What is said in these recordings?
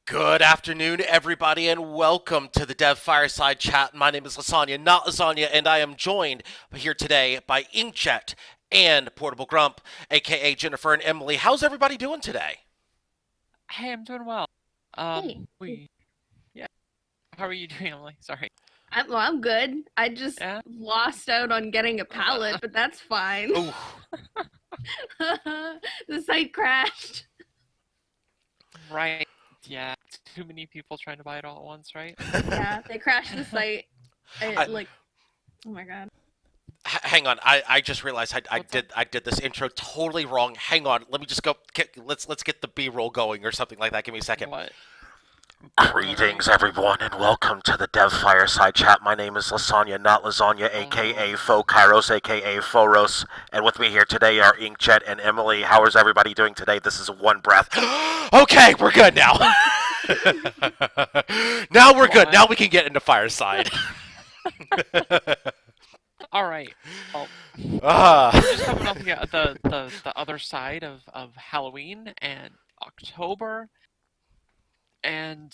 Good afternoon, everybody, and welcome to the Dev Fireside Chat. My name is Lasagna, not Lasagna, and I am joined here today by Inkjet and Portable Grump, aka Jennifer and Emily. How's everybody doing today? Hey, I'm doing well. Hey, Yeah. How are you doing, Emily? Sorry. I'm good. I just Yeah. lost out on getting a pallet, but that's fine. Ooh, The site crashed. Right. Yeah. Too many people trying to buy it all at once, right? Yeah, they crashed the site. I, Like, oh my god. hang on. I just realized I What's up? did this intro totally wrong. Hang on. Let me just go. Let's get the B-roll going or something like that. Give me a second. What? All right. Greetings, everyone, and welcome to the Dev Fireside Chat. My name is Lasagna, not Lasagna, Oh. aka Fo Kairos, aka Foros, and with me here today are Inkjet and Emily. How is everybody doing today? This is one breath. Okay, we're good now. Now we're good. What? Now we can get into Fireside. All right. Well, we're just Ah. coming off the other side of Halloween and October, and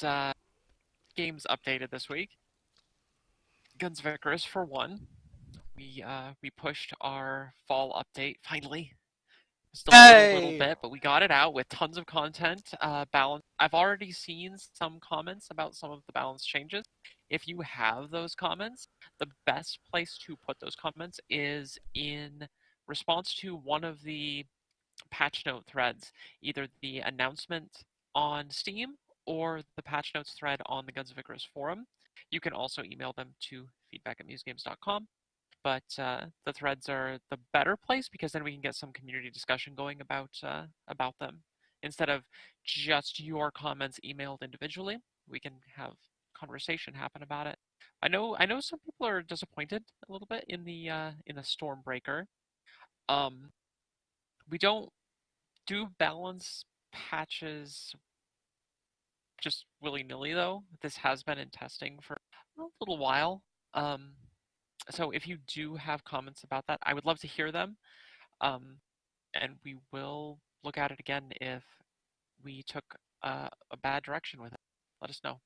games updated this week. Guns of Icarus for one. We pushed our fall update finally. It's delayed a little Hey. bit, but we got it out with tons of content. Balance. I've already seen some comments about some of the balance changes. If you have those comments, the best place to put those comments is in response to one of the patch note threads, either the announcement on Steam or the patch notes thread on the Guns of Icarus forum. You can also email them to feedback@musegames.com, but the threads are the better place because then we can get some community discussion going about them instead of just your comments emailed individually. We can have conversation happen about it. I know some people are disappointed a little bit in the Stormbreaker. Um, we don't do balance patches just willy nilly though. This has been in testing for a little while. Um, so if you do have comments about that, I would love to hear them. Um, and we will look at it again if we took a bad direction with it. Let us know.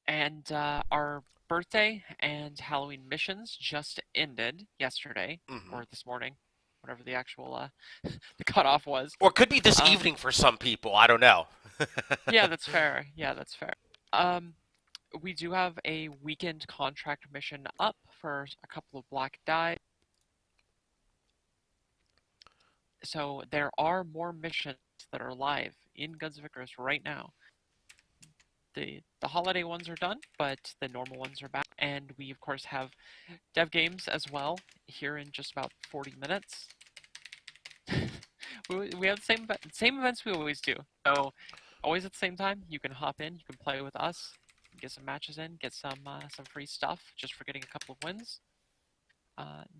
And our birthday and Halloween missions just ended yesterday Mhm. or this morning, whatever the actual the cutoff was. Or could be this Um, evening for some people. I don't know. yeah, that's fair. Yeah, that's fair. Um, we do have a weekend contract mission up for a couple of black die. So there are more missions that are live in Guns of Icarus right now. The holiday ones are done, but the normal ones are back. And we of course have dev games as well here in just about 40 minutes. We have the same events we always do. So always at the same time, you can hop in, you can play with us, get some matches in, get some free stuff just for getting a couple of wins.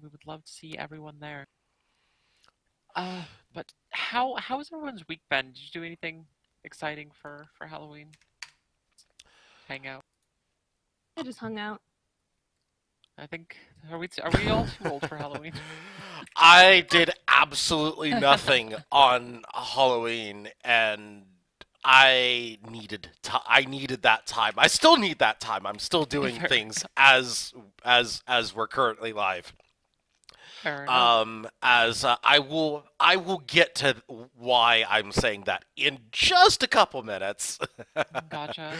We would love to see everyone there. But how has everyone's week been? Did you do anything exciting for Halloween? Hang out. I just hung out. I think are we all too old for Halloween? I did absolutely nothing on Halloween, and I needed that time. I still need that time. I'm still doing fair, things as we're currently live. fair enough. As I will get to why I'm saying that in just a couple minutes. Gotcha.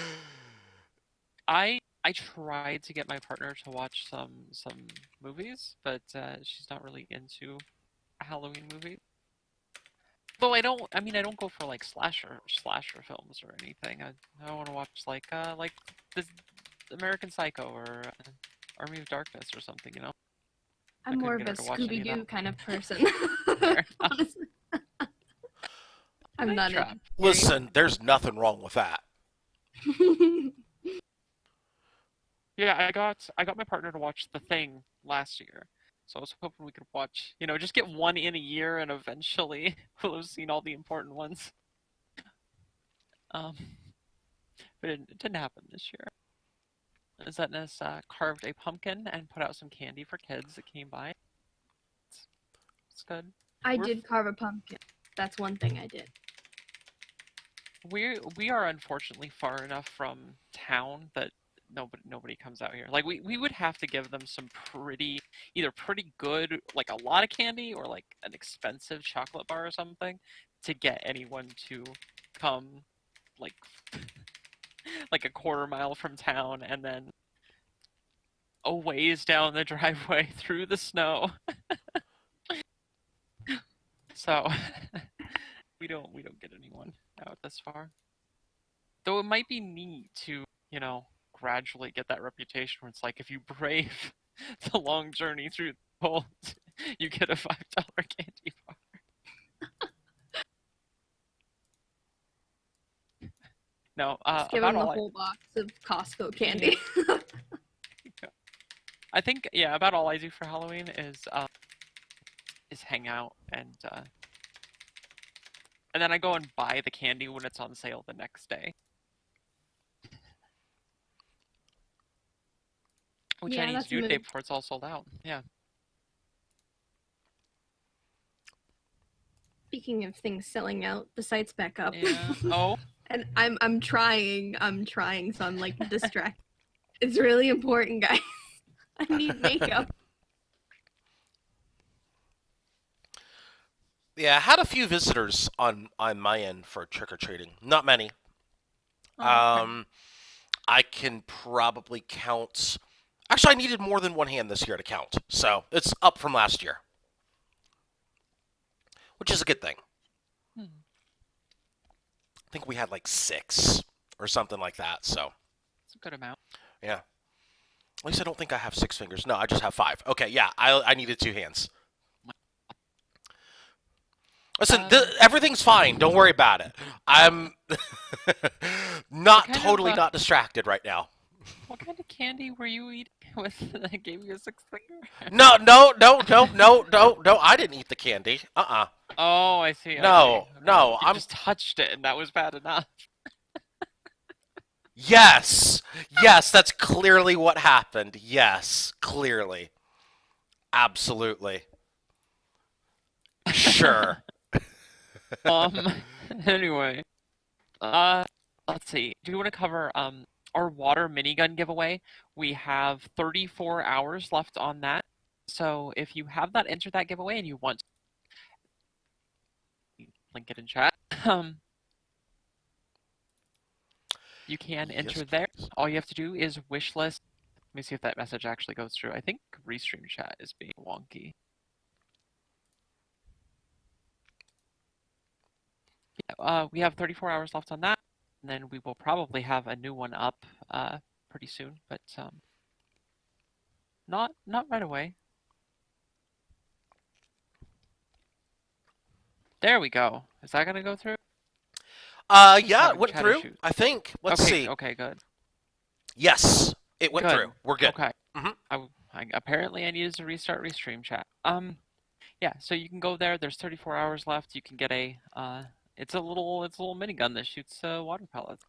I tried to get my partner to watch some movies, but she's not really into Halloween movies. Though I don't go for like slasher films or anything. I want to watch like this American Psycho or Army of Darkness or something. I I'm more couldn't of get a her to watch any Scooby of that. Doo kind of person. Fair enough. Honestly, I'm Night not Trap. into scary. Listen, there's nothing wrong with that. Yeah, I got my partner to watch The Thing last year. So I was hoping we could watch, just get one in a year and eventually we'll have seen all the important ones. Um, but it didn't happen this year. Zetness carved a pumpkin and put out some candy for kids that came by. It's good. I We're did carve a pumpkin. That's one thing I did. we are unfortunately far enough from town that nobody comes out here. Like we would have to give them some either pretty good, like a lot of candy, or like an expensive chocolate bar or something, to get anyone to come like like a quarter mile from town and then a ways down the driveway through the snow. So we don't get anyone out this far. Though it might be neat to, gradually get that reputation where it's like if you brave the long journey through the cold, you get a $5 candy bar. No, Just give about them the all whole box of Costco candy. I think about all I do for Halloween is hang out and then I go and buy the candy when it's on sale the next day. Which Yeah, I need that's to do a the day move. before it's all sold out. Yeah. Speaking of things selling out, the site's back up. Yeah. Oh. And I'm trying, so I'm like distracted. It's really important, guys. I need makeup. Yeah, I had a few visitors on my end for trick or treating. Not many. Oh, okay. I can probably count. Actually, I needed more than one hand this year to count, so it's up from last year, which is a good thing. Hmm. I think we had like 6 or something like that. So It's a good amount. yeah. At least I don't think I have 6 fingers. No, I just have 5. Okay, yeah, I needed 2 hands. Listen, everything's fine. Don't worry about it. I'm not totally not distracted right now. What kind of candy were you eating with that gave you a 6 finger? No. I didn't eat the candy. Oh, I see. No. You I'm just touched it, and that was bad enough. Yes, that's clearly what happened. Yes, clearly, absolutely, sure. Anyway, let's see. Do you want to cover our water minigun giveaway? We have 34 hours left on that. So if you have not entered that giveaway and you want to link it in chat, you can enter there. All you have to do is wish list. Let me see if that message actually goes through. I think Restream chat is being wonky. We have 34 hours left on that, and then we will probably have a new one up pretty soon, but not right away. There we go. Is that gonna go through? Yeah, it went through. I think. Let's see. Okay, good. Yes, it went through. We're good. Okay. Apparently, I needed to restart Restream chat. Yeah. So you can go there. There's 34 hours left. You can get a It's a little minigun that shoots water pellets.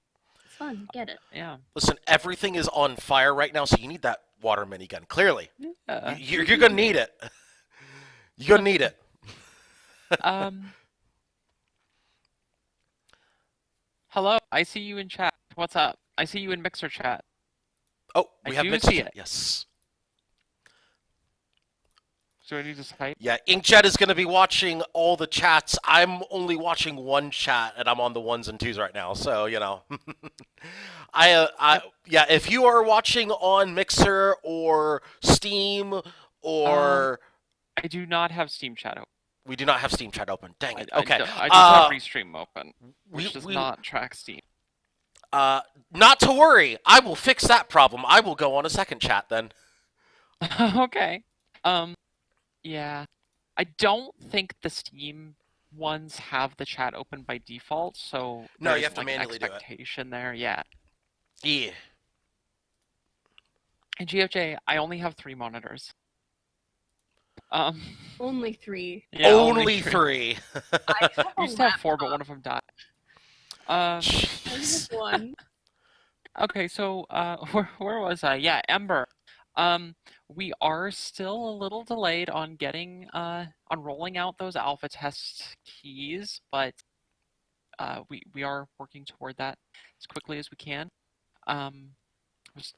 It's fun. Get it. Yeah. Listen, everything is on fire right now, so you need that water minigun. Clearly, Yeah. you're gonna need it. You're gonna need it. Hello. I see you in chat. What's up? I see you in Mixer chat. Oh, we have Mixer see chat. it. Yes. So I need to type. Yeah, Inkjet is going to be watching all the chats. I'm only watching one chat, and I'm on the 1s and 2s right now. So yeah. If you are watching on Mixer or Steam or I do not have Steam chat open. We do not have Steam chat open. Dang it. I Okay. just have Restream open, which does not track Steam. Not to worry. I will fix that problem. I will go on a second chat then. Okay. Yeah. I don't think the Steam ones have the chat open by default, so no, you have to like manually do it. Expectation there, yeah. Yeah. And GFJ, I only have 3 monitors. Only 3. Yeah, only 3. I used to have 4, but one of them died. Jeez. One. Okay, so where was I? Yeah, Ember. We are still a little delayed on getting on rolling out those alpha test keys, but we are working toward that as quickly as we can. Was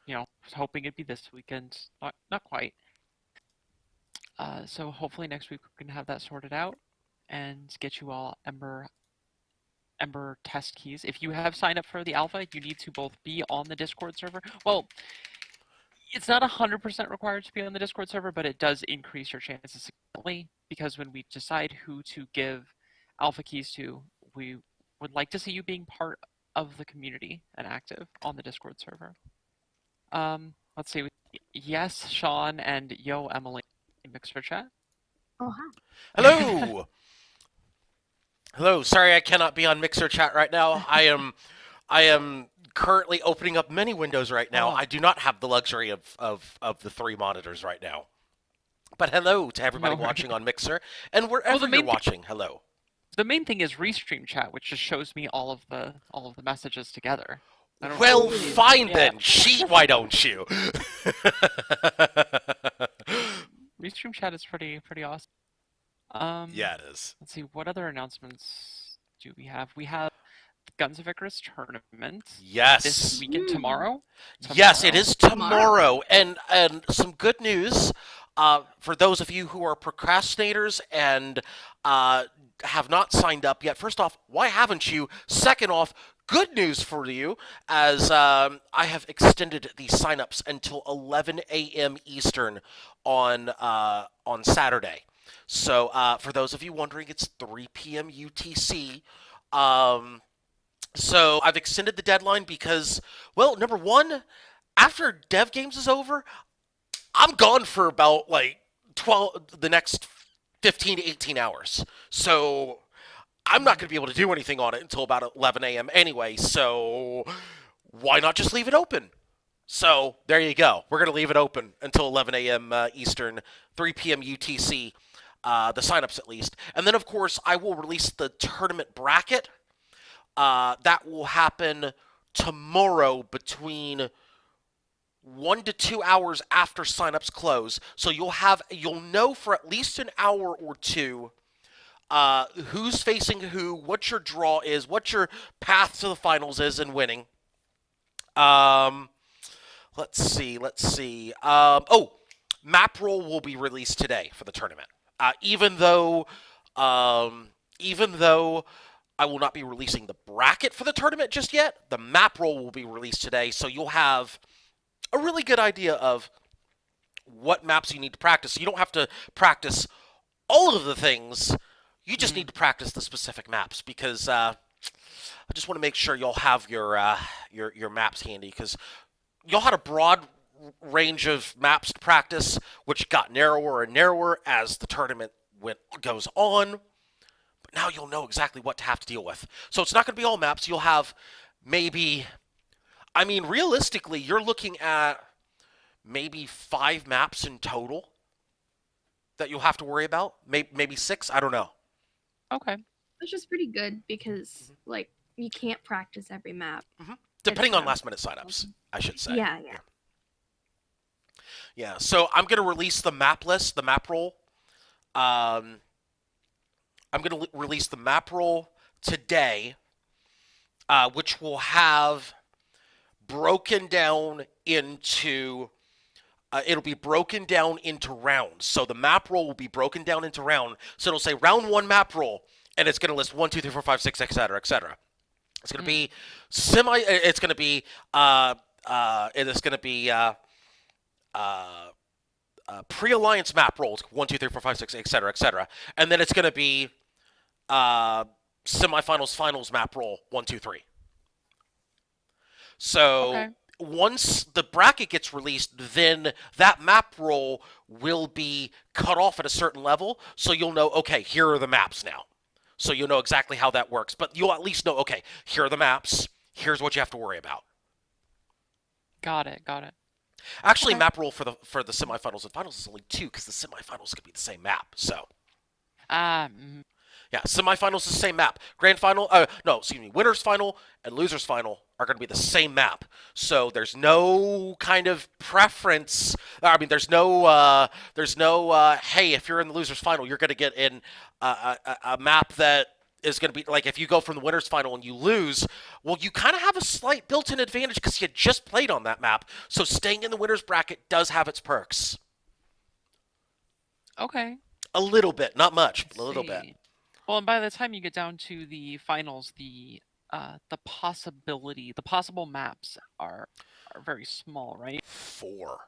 hoping it'd be this weekend, not quite. So hopefully next week we can have that sorted out and get you all Ember test keys. If you have signed up for the alpha, you need to both be on the Discord server. Well, it's not 100% required to be on the Discord server, but it does increase your chances significantly, because when we decide who to give alpha keys to, we would like to see you being part of the community and active on the Discord server. Let's see. Yes, Sean, and yo, Emily, in Mixer chat. Oh, hi. Hello. Hello. Sorry, I cannot be on Mixer chat right now. I am currently opening up many windows right now. Oh. I do not have the luxury of the 3 monitors right now. But hello to everybody No. watching on Mixer and wherever main you're watching. Hello. The main thing is Restream chat, which just shows me all of the messages together. Well, really- fine yeah. then. Cheat, why don't you? Restream chat is pretty awesome. Yeah, it is. Let's see, what other announcements do we have? We have the Guns of Icarus tournament Yes. this weekend tomorrow. Yes, it is Tomorrow. tomorrow. And some good news for those of you who are procrastinators and have not signed up yet. First off, why haven't you? Second off, good news for you, as I have extended the signups until 11 a.m. Eastern on Saturday. So for those of you wondering, it's 3 p.m. UTC. So I've extended the deadline because, well, number one, after Dev Games is over, I'm gone for about like the next 15 to 18 hours. So I'm not going to be able to do anything on it until about 11 a.m. anyway. So why not just leave it open? So there you go. We're going to leave it open until 11 a.m. Eastern, 3 p.m. UTC, the signups at least. And then, of course, I will release the tournament bracket. That will happen tomorrow between 1 to 2 hours after signups close. So you'll know for at least an hour or two who's facing who, what your draw is, what your path to the finals is, and winning. Let's see. Map roll will be released today for the tournament. Even though I will not be releasing the bracket for the tournament just yet, the map roll will be released today, so you'll have a really good idea of what maps you need to practice. You don't have to practice all of the things. You just need to practice the specific maps, because I just want to make sure you'll have your maps handy, because y'all had a broad range of maps to practice, which got narrower and narrower as the tournament goes on. But now you'll know exactly what to have to deal with. So it's not going to be all maps. You'll have maybe, realistically, you're looking at maybe 5 maps in total that you'll have to worry about. Maybe 6. I don't know. Okay. Which is pretty good because, like, you can't practice every map. Depending on It's, last-minute signups, I should say. Yeah. Yeah, so I'm going to release the map list, the map roll. I'm going to release the map roll today, which will have broken down into... it'll be broken down into rounds. So the map roll will be broken down into round. So it'll say round 1 map roll, and it's going to list 1, 2, 3, 4, 5, 6, etc., etc. It's going to be It's going to be. It is going to be pre-alliance map rolls 1, 2, 3, 4, 5, 6, etc., etc. And then it's going to be semifinals, finals map roll 1, 2, 3. So. Okay. Once the bracket gets released, then that map roll will be cut off at a certain level, so you'll know, okay, here are the maps now. So you'll know exactly how that works, but you'll at least know, okay, here are the maps, here's what you have to worry about. Got it. Actually, Okay. map roll for the semifinals and finals is only 2, because the semifinals could be the same map, so... Yeah, semifinals is the same map. Winners final and losers final are going to be the same map. So there's no kind of preference. There's no, hey, if you're in the losers final, you're going to get in a map that is going to be like if you go from the winners final and you lose, well, you kind of have a slight built-in advantage because you just played on that map. So staying in the winners bracket does have its perks. Okay. A little bit, not much, but a Let's little bit. see. Well, and by the time you get down to the finals, the possible maps are very small, right? Four.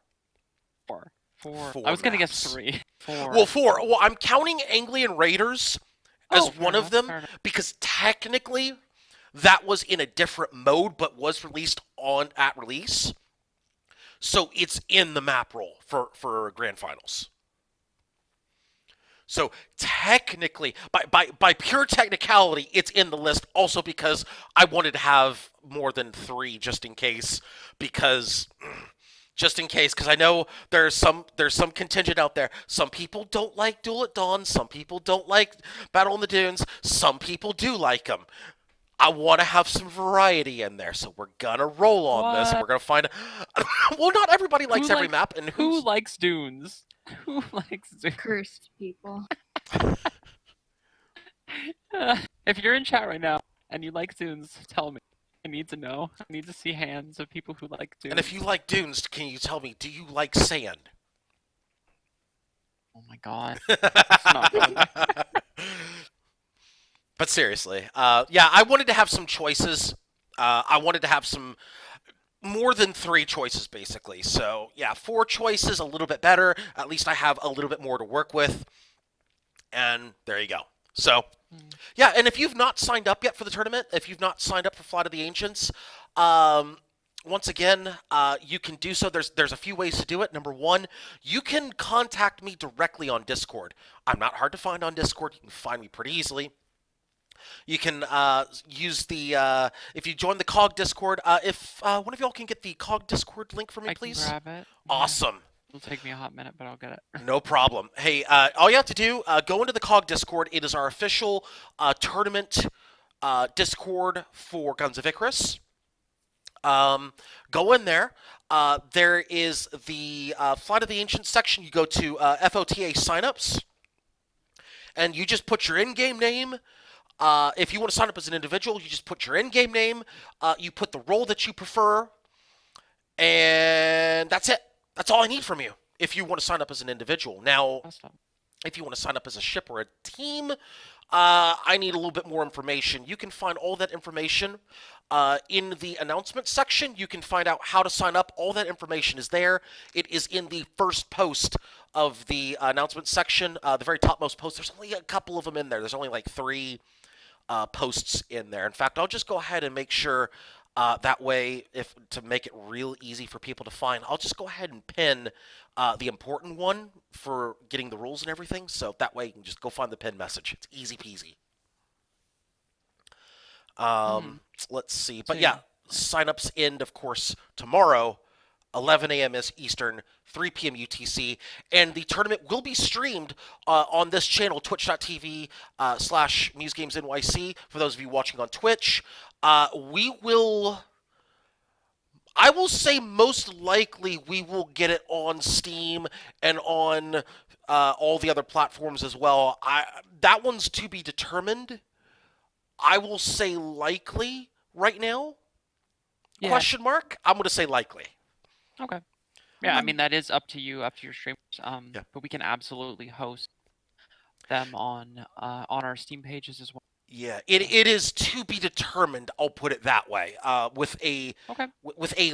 Four. Four I was gonna guess maps. 3. 4. Well, four. Well, I'm counting Anglian Raiders as fair one of enough, them fair enough. because technically that was in a different mode but was released at release. So it's in the map roll for grand finals. So technically, by pure technicality, it's in the list. Also because I wanted to have more than 3 just in case, because I know there's some contingent out there. Some people don't like Duel at Dawn. Some people don't like Battle in the Dunes. Some people do like them. I want to have some variety in there, so we're gonna roll on this. And we're gonna find. Well, not everybody likes every map, and who likes Dunes? Who likes Dunes? Cursed people. If you're in chat right now and you like Dunes, tell me. I need to know. I need to see hands of people who like Dunes. And if you like Dunes, can you tell me, do you like sand? Oh my god. It's not good. But seriously, yeah, I wanted to have some choices. I wanted to have some more than 3 choices, basically. So, yeah, 4 choices, a little bit better. At least I have a little bit more to work with. And there you go. So, yeah, and if you've not signed up yet for the tournament, if you've not signed up for Flight of the Ancients, once again, you can do so. There's a few ways to do it. Number 1, you can contact me directly on Discord. I'm not hard to find on Discord. You can find me pretty easily. You can use the if you join the COG Discord. If one of y'all can get the COG Discord link for me, please. I can grab it. Awesome. It'll take me a hot minute, but I'll get it. No problem. Hey, all you have to do, go into the COG Discord. It is our official tournament Discord for Guns of Icarus. Go in there. There is the Flight of the Ancients section. You go to FOTA signups, and you just put your in-game name. If you want to sign up as an individual, you just put your in-game name. You put the role that you prefer, and that's it. That's all I need from you if you want to sign up as an individual. Now, Awesome. if you want to sign up as a ship or a team, I need a little bit more information. You can find all that information in the announcement section. You can find out how to sign up. All that information is there. It is in the first post of the announcement section, the very topmost post. There's only a couple of them in there. There's only like 3 posts in there. In fact, I'll just go ahead and make sure that way, if to make it real easy for people to find, I'll just go ahead and pin the important one for getting the rules and everything. So that way you can just go find the pin message. It's easy peasy. Let's see. But yeah, signups end, of course, tomorrow, 11 a.m. is Eastern, 3 p.m. UTC, and the tournament will be streamed on this channel, twitch.tv / Muse Games NYC, for those of you watching on Twitch. I will say most likely we will get it on Steam and on all the other platforms as well. That one's to be determined. I will say likely right now. Yeah. Question mark? I'm going to say likely. Okay. Yeah, I mean, that is up to you, up to your streamers. Yeah. But we can absolutely host them on our Steam pages as well. Yeah, it is to be determined. I'll put it that way. With a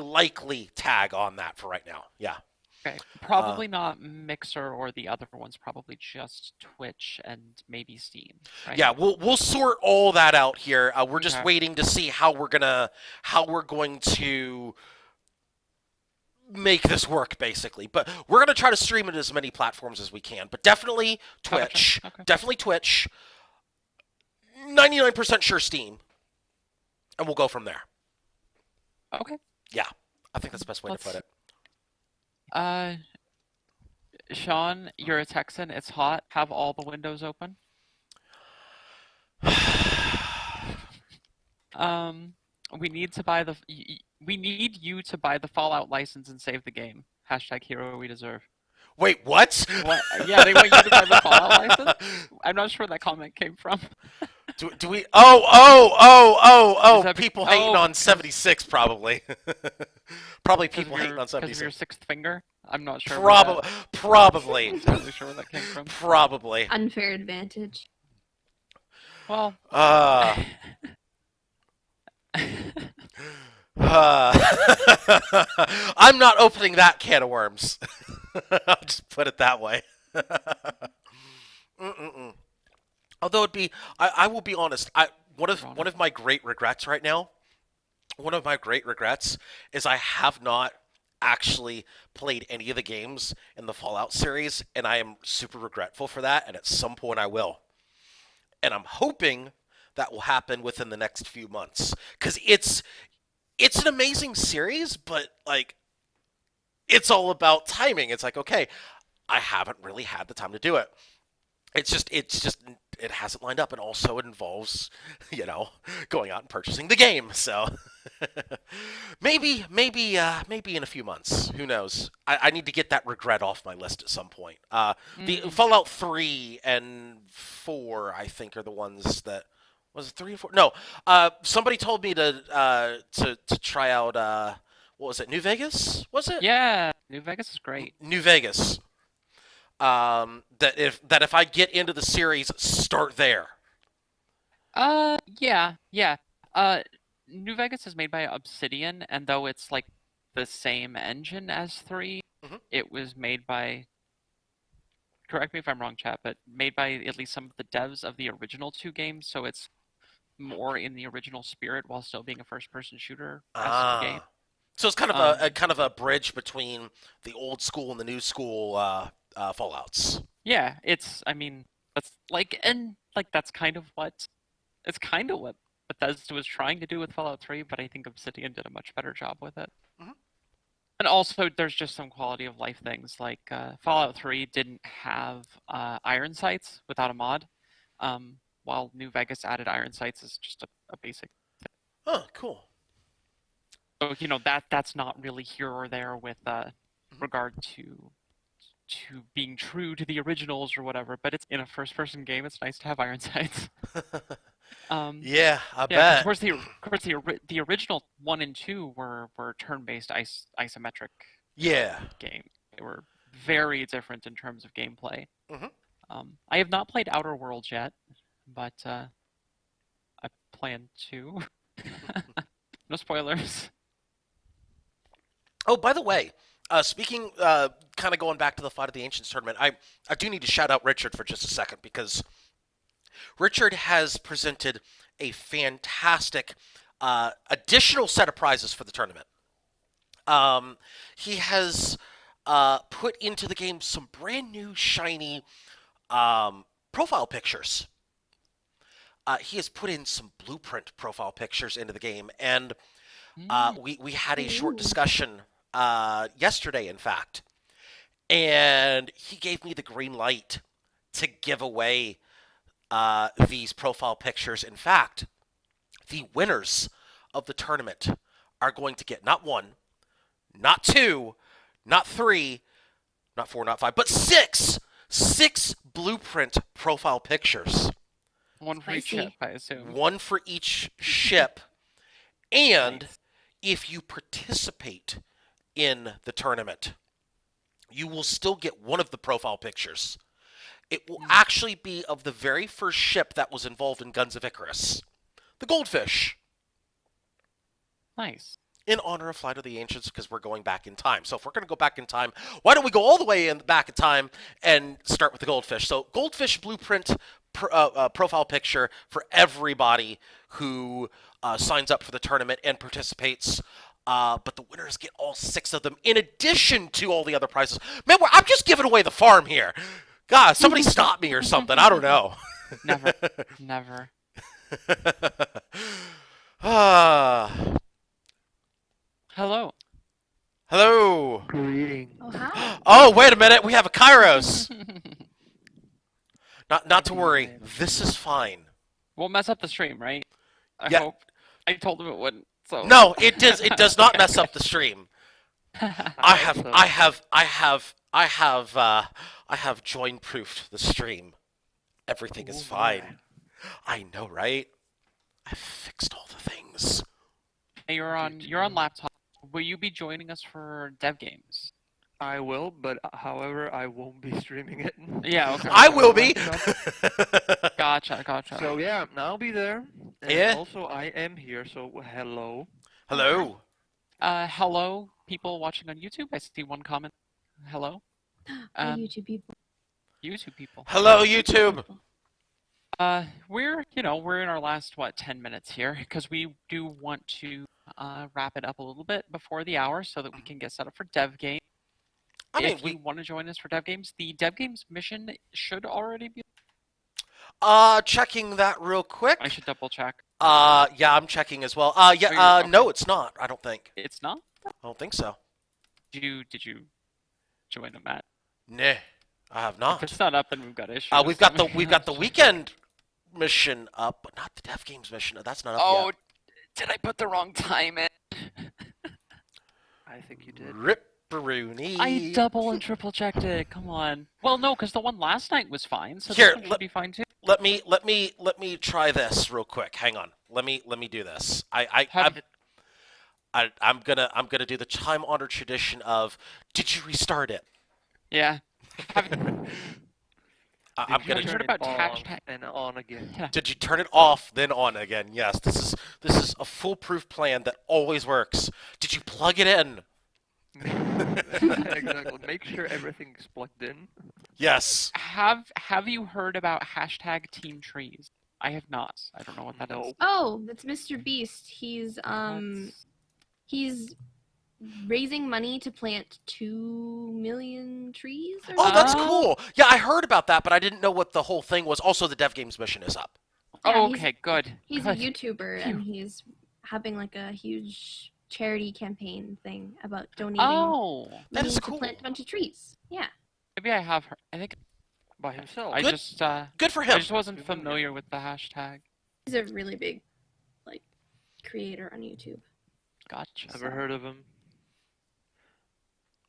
likely tag on that for right now. Yeah. Okay. Probably not Mixer or the other ones. Probably just Twitch and maybe Steam. Right? Yeah, we'll sort all that out here. We're just waiting to see how we're going to make this work, basically. But we're gonna try to stream it as many platforms as we can. But definitely Twitch. Okay. Definitely Twitch. 99% sure Steam, and we'll go from there. Okay. Yeah, I think that's the best way to put it. Sean, you're a Texan. It's hot. Have all the windows open. We need to buy we need you to buy the Fallout license and save the game. # hero we deserve. Wait, what? What? Yeah, they want you to buy the Fallout license? I'm not sure where that comment came from. Do we? Oh! Is that People hating on 76, probably. Probably because people of hating your on because of your 76. sixth finger? I'm not sure. Probably. Exactly sure where that came from. Probably. Unfair advantage. Well, Uh, I'm not opening that can of worms. I'll just put it that way. Mm-mm-mm. Although I will be honest. One of my great regrets right now. One of my great regrets is I have not actually played any of the games in the Fallout series, and I am super regretful for that. And at some point, I will. And I'm hoping that will happen within the next few months because it's an amazing series, but like it's all about timing. It's like, okay, I haven't really had the time to do it. It's just it hasn't lined up, and also it involves going out and purchasing the game. So maybe in a few months. Who knows? I need to get that regret off my list at some point. The Fallout 3 and 4, I think, are the ones that was it 3 and 4? No. Somebody told me to try out what was it? New Vegas? Was it? yeah, New Vegas is great. New Vegas. That if I get into the series, start there. Yeah. New Vegas is made by Obsidian, and though it's like the same engine as 3, Mhm. it was made by, correct me if I'm wrong, chat, but made by at least some of the devs of the original 2 games, so it's more in the original spirit while still being a first-person shooter game. So it's kind of Um, a kind of a bridge between the old school and the new school Fallout's. Yeah, I mean, that's kind of what Bethesda was trying to do with Fallout 3, but I think Obsidian did a much better job with it. Mhm. And also, there's just some quality of life things, like Fallout 3 didn't have iron sights without a mod, while New Vegas added iron sights as just a basic. Oh, cool. So that's not really here or there with regard to being true to the originals or whatever, but it's in a first-person game. It's nice to have iron sights. Yeah, I Yeah, bet. of course, the original 1 and 2 were turn-based isometric Yeah. game. They were very different in terms of gameplay. Mhm. I have not played Outer Worlds yet, but I plan to. No spoilers. Oh, by the way, speaking, kind of going back to the Fight of the Ancients tournament, I do need to shout out Richard for just a second because Richard has presented a fantastic additional set of prizes for the tournament. He has put into the game some brand new shiny profile pictures. He has put in some blueprint profile pictures into the game, and we had a short Ooh. discussion yesterday, in fact, and he gave me the green light to give away these profile pictures. In fact, the winners of the tournament are going to get not 1, not 2, not 3, not 4, not 5, but 6 blueprint profile pictures. 1 for each Spicy. ship, I assume. 1 for each ship. And Nice. if you participate in the tournament, you will still get one of the profile pictures. It will actually be of the very first ship that was involved in Guns of Icarus, the Goldfish, Nice. in honor of Flight of the Ancients, because we're going back in time. So if we're going to go back in time, why don't we go all the way in back in time and start with the Goldfish? So Goldfish blueprint profile picture for everybody who signs up for the tournament and participates. But the winners get all 6 of them in addition to all the other prizes. Man, I'm just giving away the farm here. God, somebody stop me or something. I don't know. Never. Never. Hello. Hello. Greetings. Oh, hi. Oh, wait a minute. We have a Kairos. Not to worry. This is fine. We'll mess up the stream, right? I Yeah. hope. I told him it wouldn't. So. No, it does. It does not mess up the stream. I have join proofed the stream. Everything is Oh, fine. my. I know, right? I fixed all the things. You're on laptop. Will you be joining us for Dev Games? I will, but however, I won't be streaming it. Yeah, okay. I will be. Gotcha. So yeah, I'll be there. And Yeah. also, I am here, so hello. Hello. Hello, people watching on YouTube. I see one comment. Hello, Hi, YouTube people. YouTube people. Hello, YouTube. We're in our last 10 minutes here because we do want to wrap it up a little bit before the hour so that we can get set up for Dev Games. If you want to join us for Dev Games, the Dev Games mission should already be. Checking that real quick. I should double check. Yeah, I'm checking as well. Okay. No, it's not. I don't think. It's not? I don't think so. Did you join them, Matt? Nah, I have If not. it's not up, then we've got issues. We've got the weekend mission up, but not the Dev Games mission. That's not up yet. Did I put the wrong time in? I think you did. Ripperoonie. I double and triple checked it. Come on. Well, no, because the one last night was fine, so Here, this one should be fine too. Let me try this real quick. Hang on. Let me do this. I'm gonna do the time-honored tradition of. Did you restart it? Yeah. I'm gonna heard about hashtag and on again. Yeah. Did you turn it off, then on again? Yes, this is a foolproof plan that always works. Did you plug it in? Exactly. Make sure everything's plugged in. Yes. Have you heard about hashtag Team Trees? I have not. I don't know what that is. Oh, that's Mr. Beast. He's raising money to plant 2 million trees. Or Oh, that's something? cool. Yeah, I heard about that, but I didn't know what the whole thing was. Also, the Dev Games mission is up. Yeah, Oh, okay, good. He's good. a YouTuber and he's having like a huge charity campaign thing about donating Oh, That money is to cool. plant a bunch of trees. Yeah. maybe I have heard. I think By himself. I Good. just Good for I him. just wasn't familiar with the hashtag. He's a really big like creator on YouTube. Gotcha. Never heard of him.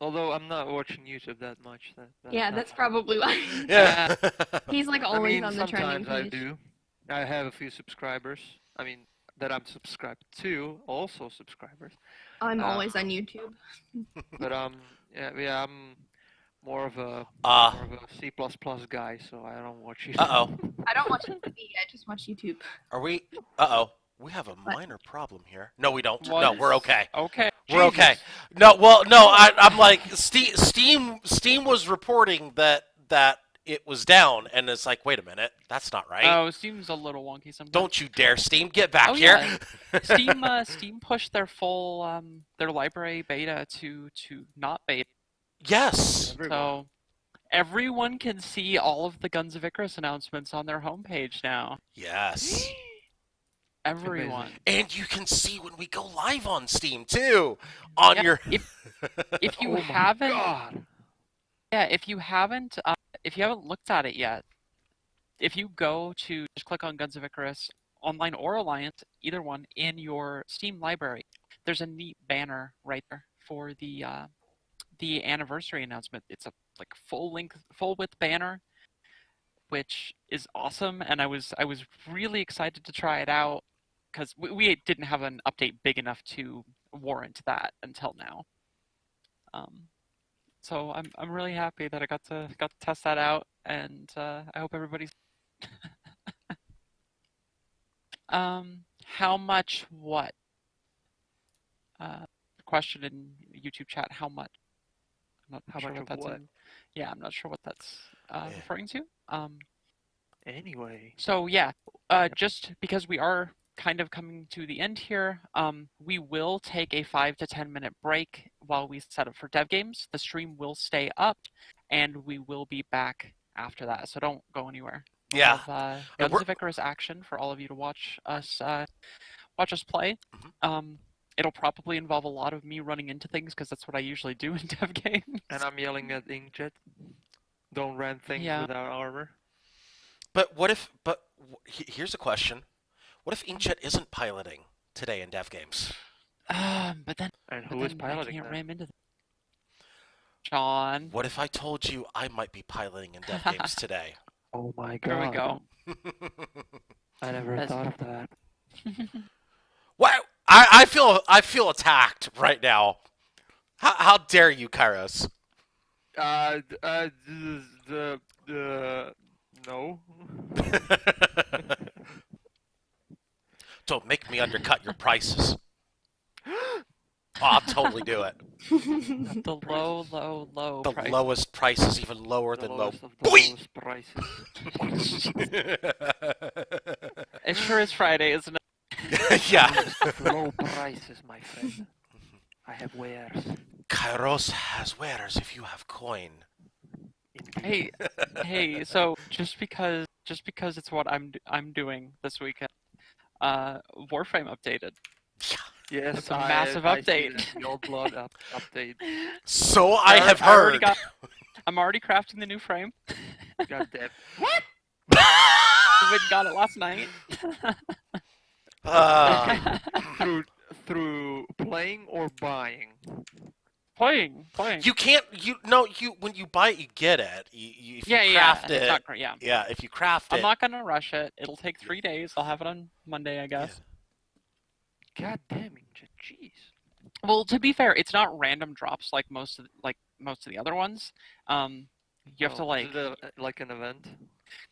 Although I'm not watching YouTube that much. Yeah, that's probably why. Yeah. He's like I always mean, on the trending sometimes I page. do. I have a few subscribers. I mean, that I'm subscribed to, also subscribers. I'm always on YouTube. But yeah, I'm more of a C++ guy, so I don't watch YouTube. Uh-oh. I don't watch TV, I just watch YouTube. Are we? Uh-oh. We have a minor problem here. No, we don't. What? No, we're okay. Okay. We're okay. No, well, no, I'm like Steam was reporting that it was down, and it's like, wait a minute, that's not right. Oh, Steam's a little wonky sometimes. Don't you dare, Steam, get back Oh, here. yeah. Steam pushed their full their library beta to not beta. Yes. So everyone can see all of the Guns of Icarus announcements on their homepage now. Yes. Everyone. And you can see when we go live on Steam too. On Yeah, your If you Oh my haven't God. Yeah, if you haven't looked at it yet, if you go to just click on Guns of Icarus online or Alliance, either one in your Steam library, there's a neat banner right there for the anniversary announcement. It's a like full width banner, which is awesome, and I was really excited to try it out because we didn't have an update big enough to warrant that until now. So I'm really happy that I got to test that out, and I hope everybody's. How much what? Question in YouTube chat. How much? I'm not How sure much what of that's what? in. Yeah, I'm not sure what that's Yeah. referring to. Anyway. So yeah, just because we are kind of coming to the end here, we will take a 5 to 10 minute break while we set up for Dev Games. The stream will stay up, and we will be back after that. So don't go anywhere. We'll Yeah. have, And Guns of Icarus action for all of you to watch us play. Mhm. It'll probably involve a lot of me running into things because that's what I usually do in Dev Games. And I'm yelling at Inkjet. Don't ran things Yeah. without armor. But what if? But here's a question: what if Inkjet isn't piloting today in Dev Games? But then And but who is then piloting I can't that? ram into them. John. What if I told you I might be piloting in Dev Games today? Oh my god. There we go. I never That's- thought of that. What? I feel attacked right now. How dare you, Kairos? No. Don't make me undercut your prices. Oh, I'll totally do it. The low The price. lowest price is even lower The than low. lowest of the Boing! lowest prices. It sure is Friday, isn't it? Yeah. Lowest of low prices, my friend. I have wares. Kairos has wares if you have coin. Hey, hey. So just because it's what I'm doing this weekend, Warframe updated. Yes, It's a massive I see update. that. The old blood update. So I have I already heard. I'm already crafting the new frame. God damn. We got it last night. Through playing or buying? Playing. You can't. When you buy it, you get it. If you Yeah. craft It's it. not great. Yeah. Yeah, if you craft I'm it. not gonna rush it. It'll take 3 days. I'll have it on Monday, I guess. God damn it, jeez. Well, to be fair, it's not random drops like most of the other ones. You have to Is it like an event?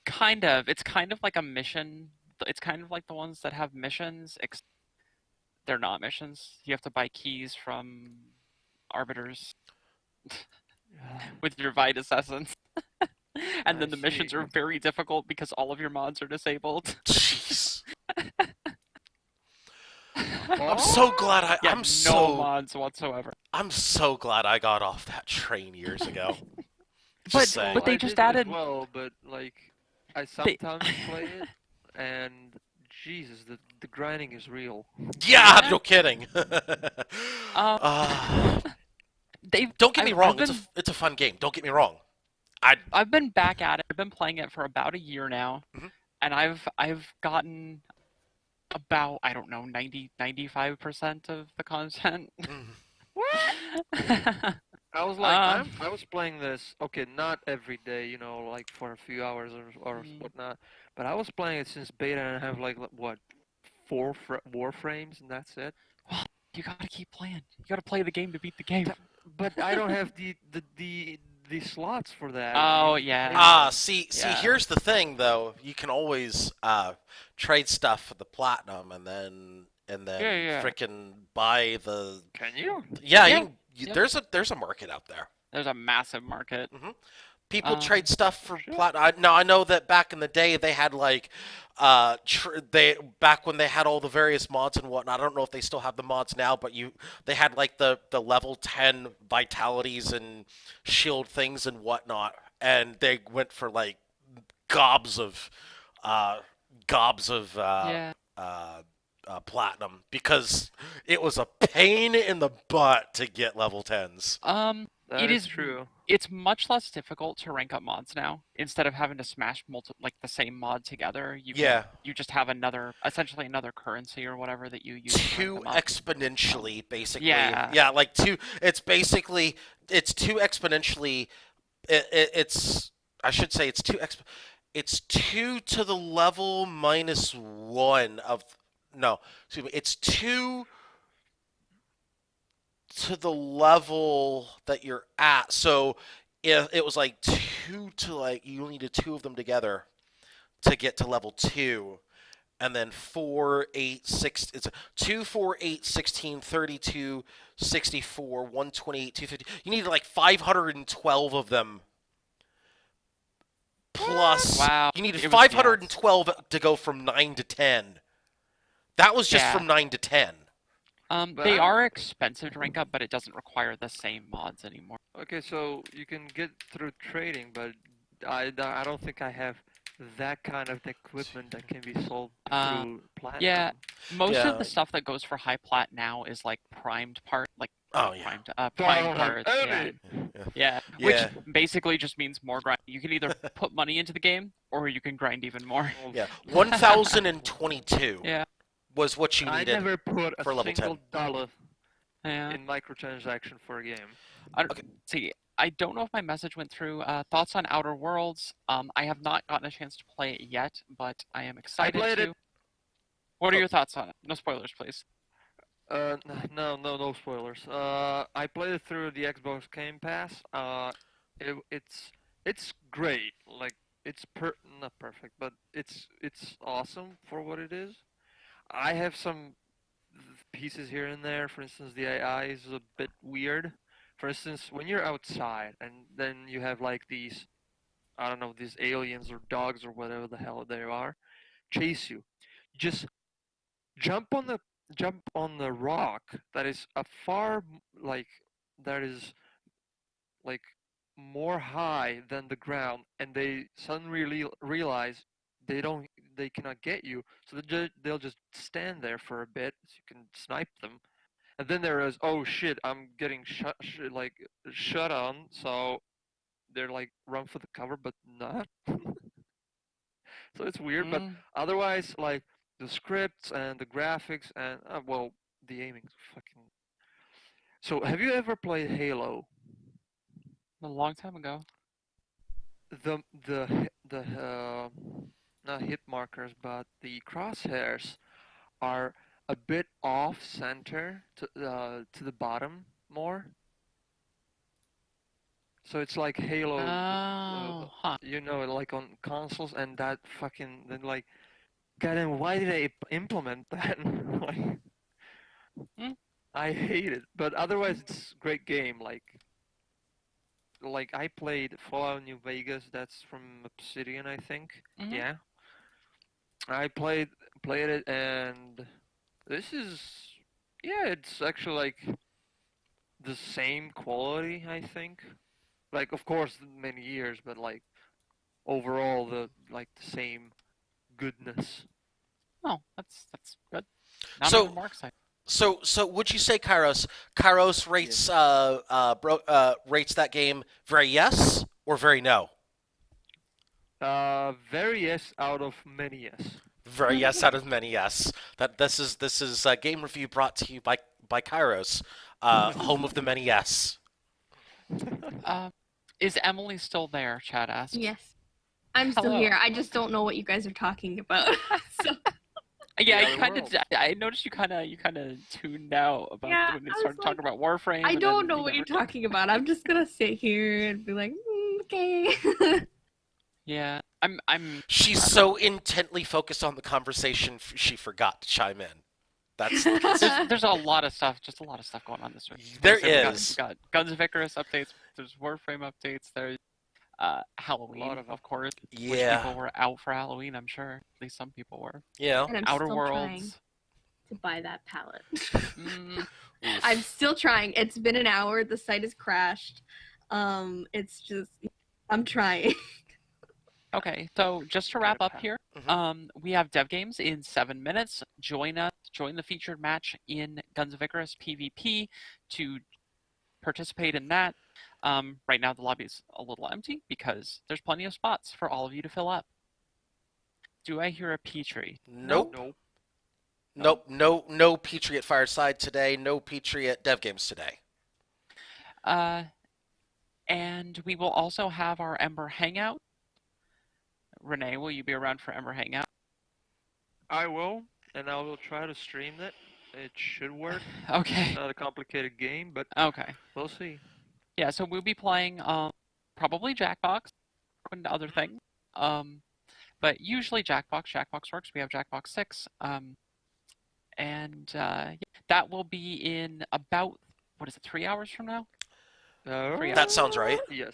kind of. It's kind of like a mission. It's kind of like the ones that have missions. They're not missions. You have to buy keys from arbiters with your Vitus essence. And then I the missions see. are very difficult because all of your mods are disabled. Jeez. I'm so glad Yeah, I'm no so mods whatsoever. I'm so glad I got off that train years ago. But- Just saying. but they I just did as added- well, but like I sometimes play it, and Jesus, the grinding is real. Yeah, Yeah. no kidding. Don't get me wrong. It's a fun game. Don't get me wrong. I've been back at it. I've been playing it for about a year now, Mhm. and I've gotten about 95% of the content. I was like, Um, I was playing this, okay, not every day, like for a few hours or Mm. whatnot, but I was playing it since beta and I have like, what, 4 warframes and that's it? You gotta keep playing. You gotta play the game to beat the game. But I don't have the slots for that. Oh, yeah. See, Yeah. here's the thing though. You can always trade stuff for the platinum and then Yeah. frickin' buy the. Can you? Yeah, Yeah. Yeah. there's a market out there. There's a massive market. People trade stuff for Sure. platinum. Now I know that back in the day they had like, back when they had all the various mods and whatnot. I don't know if they still have the mods now, but they had like the level 10 vitalities and shield things and whatnot, and they went for like gobs of Yeah. platinum because it was a pain in the butt to get level 10s. That It is is- true. It's much less difficult to rank up mods now. Instead of having to smash the same mod together, you just have essentially another currency or whatever that you use to rank Two them up. exponentially, basically. Yeah. Yeah, like two. It's two exponentially. It's I should say it's it's 2 to the level minus 1 of no. Excuse me. It's 2 to the level that you're at. So if it was like 2 to like you needed 2 of them together to get to level 2. And then 4, 8, 6, it's 2, 4, 8, 16, 32, 64, 128, 250. You need like 512 of them. Plus, Wow. you needed It was- 512 to go from 9 to 10. That was just Yeah. from 9 to 10. They are expensive to rank up, but it doesn't require the same mods anymore. Okay, so you can get through trading, but I don't think I have that kind of equipment that can be sold through platinum. yeah. Most Yeah. of the stuff that goes for high plat now is like primed part, like Oh, yeah. primed don't primed have parts. any. Yeah. Yeah. Which basically just means more grind. You can either put money into the game or you can grind even more. Yeah. 1,022 Yeah. was what you I needed. never put a for level 10. single dollar Yeah. in microtransaction for a game. I don't, Okay. See, I don't know if my message went through. Thoughts on Outer Worlds? I have not gotten a chance to play it yet, but I am excited played to. it. What are Oh. your thoughts on it? No spoilers, please. No spoilers. I played it through the Xbox Game Pass. It's great. Like it's not perfect, but it's awesome for what it is. I have some pieces here and there. For instance, the AI is a bit weird. For instance, when you're outside and then you have like these, I don't know, these aliens or dogs or whatever the hell they are, chase you. Just jump on the rock that is a far like that is like more high than the ground, and they suddenly realize they cannot get you, so they'll just stand there for a bit so you can snipe them, and then there is, oh shit, I'm getting shut on, so they're like run for the cover, but not. So it's weird, but otherwise, like the scripts and the graphics and well, the aiming's fucking. So have you ever played Halo? A long time ago. The not hit markers, but the crosshairs are a bit off center to the bottom more. So it's like Halo, Oh, huh. you know, like on consoles, and that fucking then like, goddamn, why did they implement that? Like, Hmm. I hate it, but otherwise it's a great game. Like I played Fallout New Vegas. That's from Obsidian, I think. Mhm. Yeah, I played it, and this is, yeah, it's actually like the same quality, I think. Like, of course, many years, but like overall, the same goodness. Oh, that's good. Not So- even more excited. So would you say Kairos rates rates that game very yes or very no? Very yes out of many yes. Very yes out of many yes. That this is a game review brought to you by Kairos, home of the many yes. Is Emily still there? Chad asked. Yes. I'm still Hello. here. I just don't know what you guys are talking about. So, Yeah, The I other kind world. of. I noticed you kind of tuned out about Yeah, when they I was started talking like, about Warframe. I and don't then know you what you're never- talking about. I'm just gonna sit here and be like, okay. Yeah, I'm. She's so intently focused on the conversation she forgot to chime in. That's There's a lot of stuff, just a lot of stuff going on this week. There Like I said, is. We got Guns of Icarus updates. There's Warframe updates. There's Halloween, of of course. Which Yeah. people were out for Halloween. I'm sure. At least some people were. yeah. And I'm Outer still trying Worlds. to buy that palette. Mm, Oof. I'm still trying. It's been an hour. The site has crashed. It's just, I'm trying. okay, so just to wrap up here, Mhm. we have Dev Games in 7 minutes. Join us. Join the featured match in Guns of Icarus PvP to participate in that. Right now the lobby is a little empty because there's plenty of spots for all of you to fill up. Do I hear a Petrie? Nope. Nope. No Petrie at Fireside today. No Petrie at Dev Games today. And we will also have our Ember Hangout. Renee, will you be around for Ember Hangout? I will, and I will try to stream it. It should work. Okay. It's not a complicated game, but Okay. we'll see. Yeah, so we'll be playing probably Jackbox and other things. But usually Jackbox works. We have Jackbox 6. And that will be in about, 3 hours from now? 3 That sounds right. Yes.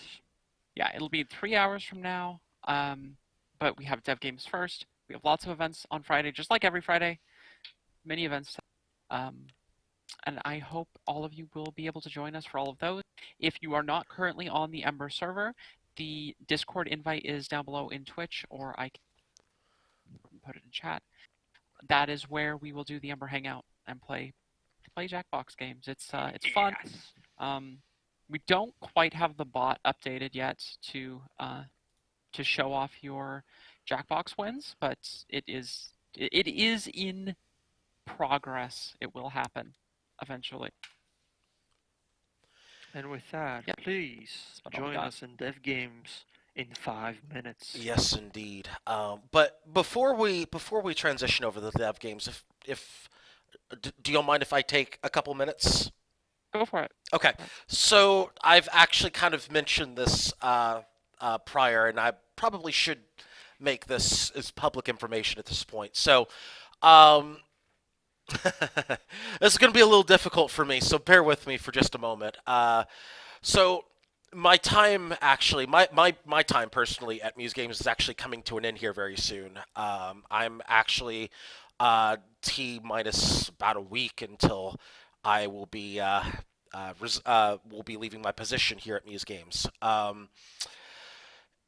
Yeah, it'll be 3 hours from now. But we have Dev Games first. We have lots of events on Friday, just like every Friday. Many events. And I hope all of you will be able to join us for all of those. If you are not currently on the Ember server, the Discord invite is down below in Twitch, or I can put it in chat. That is where we will do the Ember Hangout and play Jackbox games. It's fun. Yes. We don't quite have the bot updated yet to show off your Jackbox wins, but it is in progress. It will happen eventually. And with that, Yep. please That's all I join got. us in Dev Games in 5 minutes. Yes, indeed. But before we transition over to the dev games, if do you mind if I take a couple minutes? Go for it. Okay. So I've actually kind of mentioned this prior, and I probably should make this as public information at this point. So, um, this is going to be a little difficult for me, so bear with me for just a moment. So my time actually, my time personally at Muse Games is actually coming to an end here very soon. I'm actually T minus about a week until I will be leaving my position here at Muse Games.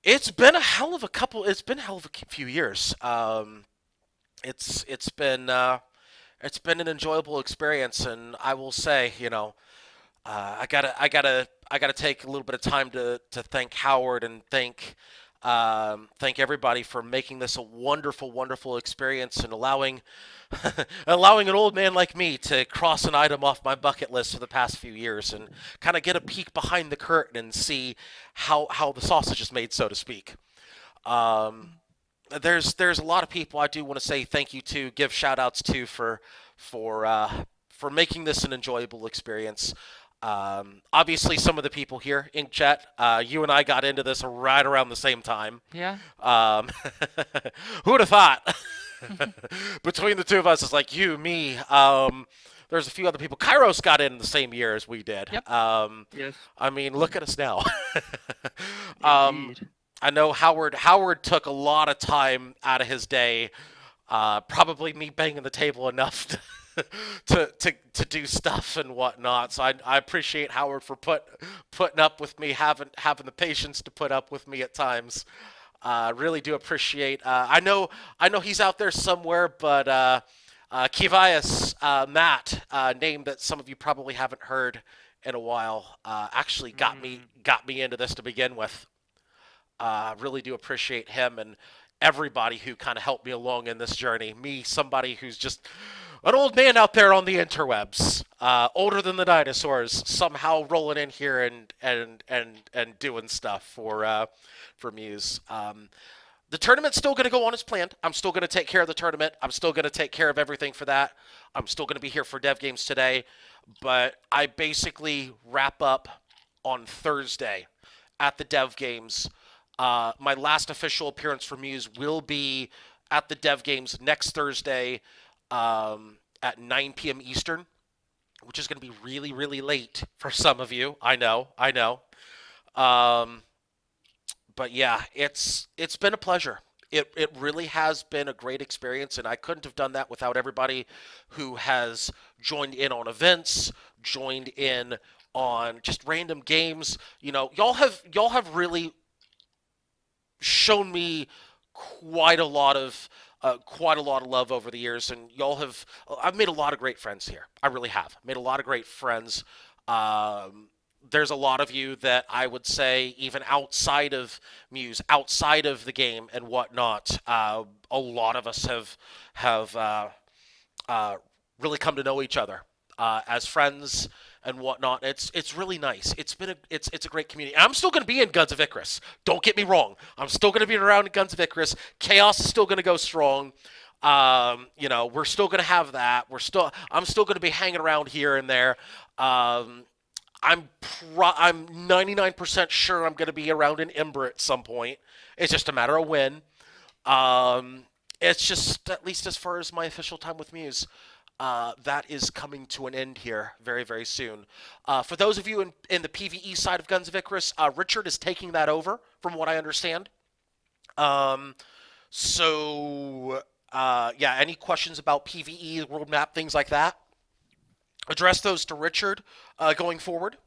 It's been a hell of a couple. It's been a hell of a few years. It's been it's been an enjoyable experience, and I will say, I gotta take a little bit of time to thank Howard and thank everybody for making this a wonderful, wonderful experience and allowing allowing an old man like me to cross an item off my bucket list for the past few years and kind of get a peek behind the curtain and see how the sausage is made, so to speak. Um, there's a lot of people I do want to say thank you to, give shout outs to for making this an enjoyable experience. Obviously, some of the people here in chat, you and I got into this right around the same time. Yeah. Um, who would have thought? Between the two of us, it's like you, me. There's a few other people. Kairos got in the same year as we did. Yep. Yes. I mean, look at us now. um, Indeed. I know Howard took a lot of time out of his day. Probably me banging the table enough to do stuff and whatnot. So I appreciate Howard for putting up with me, having the patience to put up with me at times. Really do appreciate. I know he's out there somewhere, but Kivias, Matt, name that some of you probably haven't heard in a while, actually got me into this to begin with. Really do appreciate him and everybody who kind of helped me along in this journey. Me, somebody who's just an old man out there on the interwebs, older than the dinosaurs, somehow rolling in here and doing stuff for Muse. The tournament's still going to go on as planned. I'm still going to take care of the tournament. I'm still going to take care of everything for that. I'm still going to be here for Dev Games today, but I basically wrap up on Thursday at the Dev Games. My last official appearance for Muse will be at the Dev Games next Thursday at 9 p.m. Eastern, which is going to be really, really late for some of you. I know. But yeah, it's been a pleasure. It really has been a great experience, and I couldn't have done that without everybody who has joined in on events, joined in on just random games. Y'all have really shown me quite a lot of love over the years, and I've made a lot of great friends here. I really have made a lot of great friends. There's a lot of you that I would say, even outside of Muse, outside of the game and whatnot, a lot of us have really come to know each other as friends and whatnot. It's really nice. It's a great community. And I'm still going to be in Guns of Icarus. Don't get me wrong. I'm still going to be around in Guns of Icarus. Chaos is still going to go strong. We're still going to have that. I'm still going to be hanging around here and there. I'm 99% sure I'm going to be around in Ember at some point. It's just a matter of when. It's just, at least as far as my official time with Muse, that is coming to an end here very, very soon. For those of you in the PvE side of Guns of Icarus, Richard is taking that over, from what I understand. Any questions about PvE, world map, things like that? Address those to Richard going forward.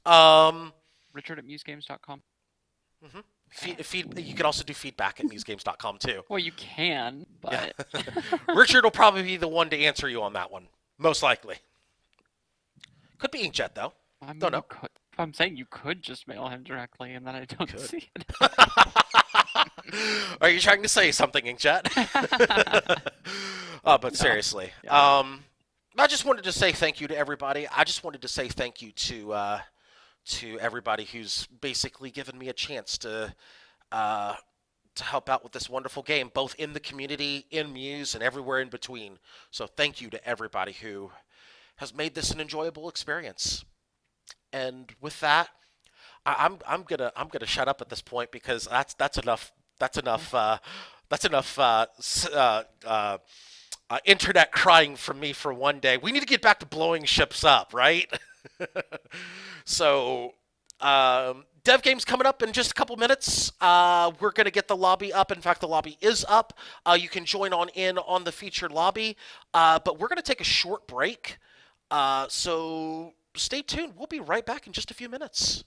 Richard at musegames.com. You can also do feedback at musegames.com too. Well, you can, but Richard will probably be the one to answer you on that one, most likely. Could be Inkjet though. I mean, Don't know. I'm saying you could just mail him directly, and then I don't Could. see it. Are you trying to say something, Inkjet? But seriously, Yeah. I just wanted to say thank you to everybody. I just wanted to say thank you to everybody who's basically given me a chance uh, to help out with this wonderful game, both in the community, in Muse, and everywhere in between. So thank you to everybody who has made this an enjoyable experience. And with that, I'm gonna shut up at this point because that's enough. That's enough. That's enough. Internet crying from me for one day. We need to get back to blowing ships up, right? So, dev game's coming up in just a couple minutes. We're going to get the lobby up. In fact, the lobby is up. You can join on in on the featured lobby. But we're going to take a short break. So stay tuned. We'll be right back in just a few minutes.